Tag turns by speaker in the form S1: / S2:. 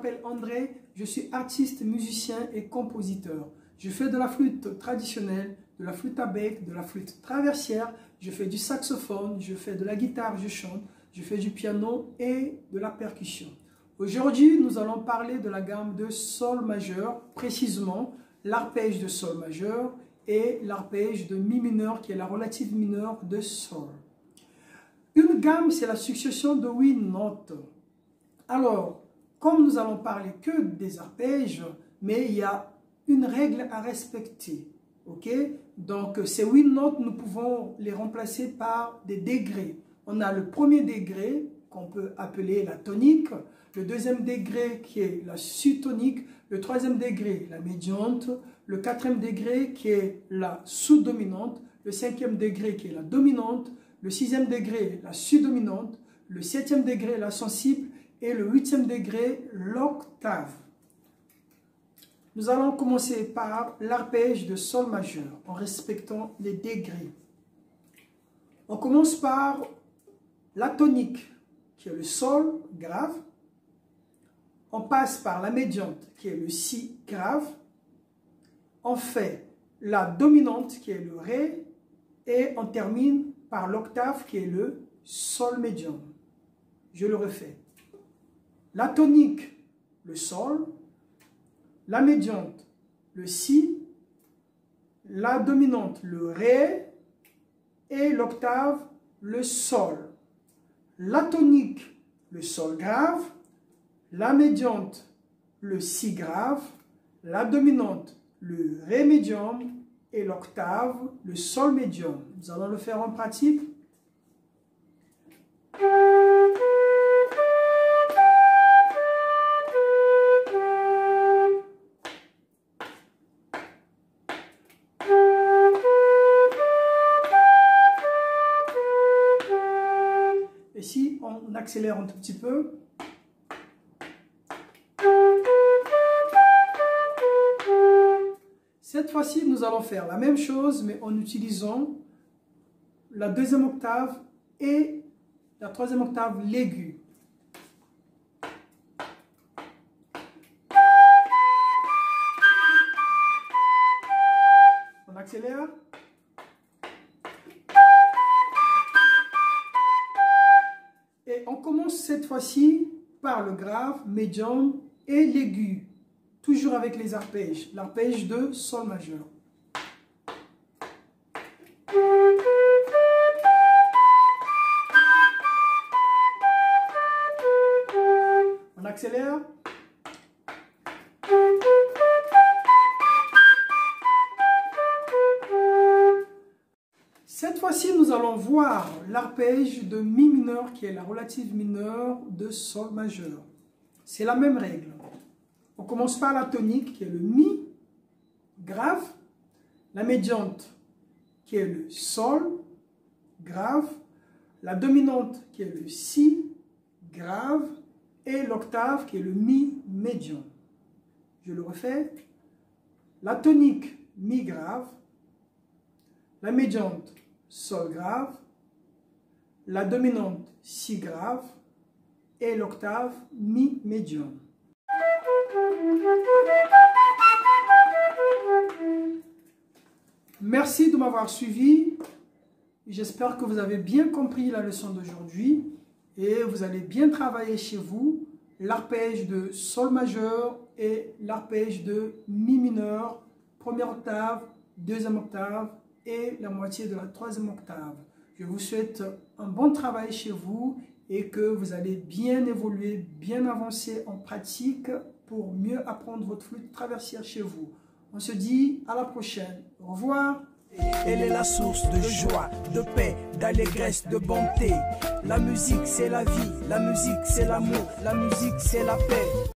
S1: m'appelle André, je suis artiste, musicien et compositeur. Je fais de la flûte traditionnelle, de la flûte à bec, de la flûte traversière, je fais du saxophone, je fais de la guitare, je chante, je fais du piano et de la percussion. Aujourd'hui, nous allons parler de la gamme de sol majeur, précisément l'arpège de sol majeur et l'arpège de mi mineur qui est la relative mineure de sol. Une gamme, c'est la succession de 8 notes. Alors, comme nous allons parler que des arpèges, mais il y a une règle à respecter. Ok? Donc, ces 8 notes, nous pouvons les remplacer par des degrés. On a le premier degré qu'on peut appeler la tonique, le deuxième degré qui est la sous-tonique, le troisième degré la médiante, le quatrième degré qui est la sous-dominante, le cinquième degré qui est la dominante, le sixième degré la sous-dominante, le septième degré la sensible et le huitième degré l'octave. Nous allons commencer par l'arpège de sol majeur en respectant les degrés. On commence par la tonique qui est le sol grave. On passe par la médiante qui est le si grave. On fait la dominante qui est le ré et on termine par l'octave qui est le sol médium. Je le refais. La tonique, le sol. La médiante, le si. La dominante, le ré. Et l'octave, le sol. La tonique, le sol grave. La médiante, le si grave. La dominante, le ré médium. Et l'octave, le sol médium. Nous allons le faire en pratique. Et si on accélère un tout petit peu. Cette fois-ci, nous allons faire la même chose, mais en utilisant la deuxième octave et la troisième octave l'aigu. On accélère. Et on commence cette fois-ci par le grave, médium et l'aigu. Toujours avec les arpèges. L'arpège de sol majeur. On accélère. Cette fois-ci, nous allons voir l'arpège de mi mineur qui est la relative mineure de sol majeur. C'est la même règle. On commence par la tonique qui est le mi grave, la médiante qui est le sol grave, la dominante qui est le si grave et l'octave qui est le mi médium. Je le refais. La tonique mi grave, la médiante sol grave, la dominante si grave et l'octave mi médium. Merci de m'avoir suivi. J'espère que vous avez bien compris la leçon d'aujourd'hui et vous allez bien travailler chez vous l'arpège de sol majeur et l'arpège de mi mineur, première octave, deuxième octave et la moitié de la troisième octave. Je vous souhaite un bon travail chez vous et que vous allez bien évoluer, bien avancer en pratique pour mieux apprendre votre flûte traversière chez vous. On se dit à la prochaine. Au revoir.
S2: Elle est la source de joie, de paix, d'allégresse, de bonté. La musique c'est la vie, la musique c'est l'amour, la musique c'est la paix.